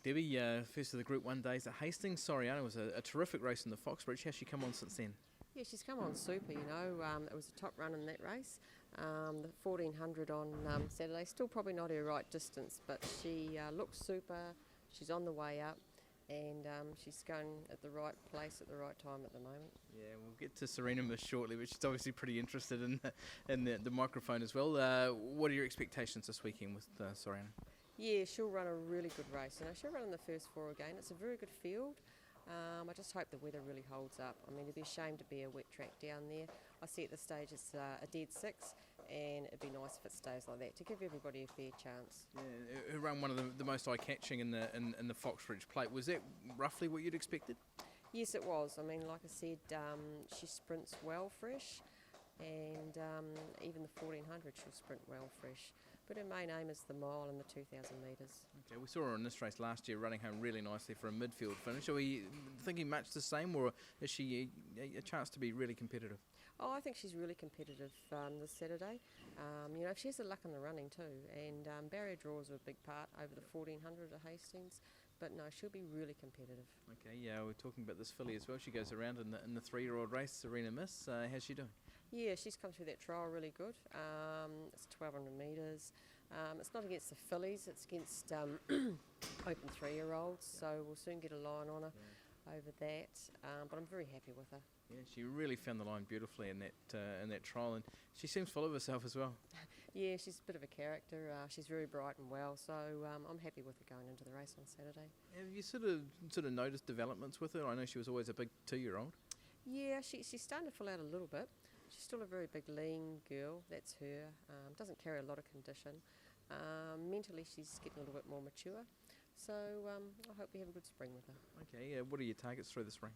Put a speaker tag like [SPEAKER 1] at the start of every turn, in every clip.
[SPEAKER 1] Debbie, first of the Group 1 days at Hastings. Soriano was a terrific race in the Foxbridge. How's she come on since then?
[SPEAKER 2] Yeah, she's come on super, you know. It was a top run in that race. The 1400 on Saturday, still probably not her right distance, but she looks super. She's on the way up, and she's going at the right place at the right time at the moment.
[SPEAKER 1] Yeah, we'll get to Serena Miss shortly, but she's obviously pretty interested in the microphone as well. What are your expectations this weekend with Soriano?
[SPEAKER 2] Yeah, she'll run a really good race. You know, she'll run in the first four again. It's a very good field. I just hope the weather really holds up. I mean, it'd be a shame to be a wet track down there. I see at the stage it's a dead 6, and it'd be nice if it stays like that to give everybody a fair chance.
[SPEAKER 1] Yeah, who ran one of the most eye-catching in the Foxbridge Plate. Was that roughly what you'd expected?
[SPEAKER 2] Yes, it was. I mean, like I said, she sprints well fresh, and even the 1400 she'll sprint well fresh. But her main aim is the mile and the 2,000 metres.
[SPEAKER 1] Okay, we saw her in this race last year running home really nicely for a midfield finish. Are we thinking much the same, or is she a chance to be really competitive?
[SPEAKER 2] Oh, I think she's really competitive this Saturday. You know, she has the luck in the running too, and barrier draws are a big part over the 1400 at Hastings. But no, she'll be really competitive.
[SPEAKER 1] Okay, yeah, we're talking about this filly as well. She goes around in the 3-year-old race, Serena Miss. How's she doing?
[SPEAKER 2] Yeah, she's come through that trial really good. It's 1,200 metres. It's not against the fillies, it's against open 3-year-olds, so we'll soon get a line on her over that. But I'm very happy with her.
[SPEAKER 1] Yeah, she really found the line beautifully in that trial, and she seems full of herself as well.
[SPEAKER 2] Yeah, she's a bit of a character. She's very bright and well, so I'm happy with her going into the race on Saturday.
[SPEAKER 1] Have you sort of noticed developments with her? I know she was always a big 2-year-old. Yeah,
[SPEAKER 2] she's starting to fill out a little bit. She's still a very big lean girl, that's her. Doesn't carry a lot of condition. Mentally she's getting a little bit more mature. So I hope we have a good spring with her.
[SPEAKER 1] Okay, what are your targets through the spring?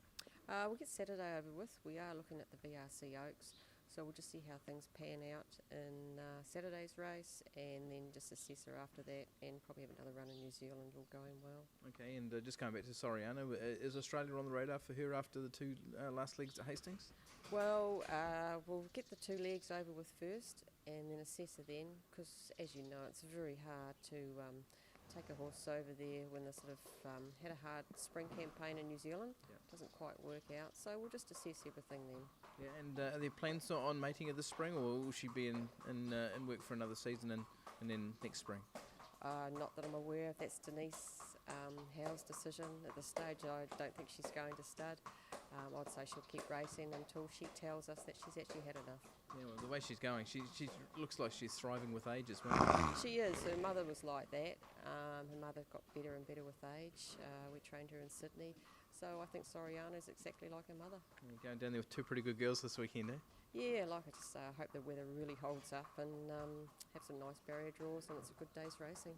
[SPEAKER 2] We'll get Saturday over with. We are looking at the VRC Oaks, so we'll just see how things pan out in Saturday's race, and then just assess her after that, and probably have another run in New Zealand all going well.
[SPEAKER 1] Okay, and just going back to Soriano, is Australia on the radar for her after the 2 last legs at Hastings?
[SPEAKER 2] Well, we'll get the 2 legs over with first, and then assess her then, because as you know, it's very hard to take a horse over there when they sort of had a hard spring campaign in New Zealand. Yeah. Doesn't quite work out, so we'll just assess everything then.
[SPEAKER 1] Yeah, and are there plans on mating her this spring, or will she be in work for another season and then next spring?
[SPEAKER 2] Not that I'm aware of. That's Denise Howe's decision. At this stage, I don't think she's going to stud. I'd say she'll keep racing until she tells us that she's actually had enough.
[SPEAKER 1] Yeah, well, the way she's going, she looks like she's thriving with age as well.
[SPEAKER 2] She is. Her mother was like that. Her mother got better and better with age. We trained her in Sydney. So I think Soriano's exactly like her mother.
[SPEAKER 1] You're going down there with 2 pretty good girls this weekend, eh?
[SPEAKER 2] Yeah, like I just say, I hope the weather really holds up and have some nice barrier draws, and it's a good day's racing.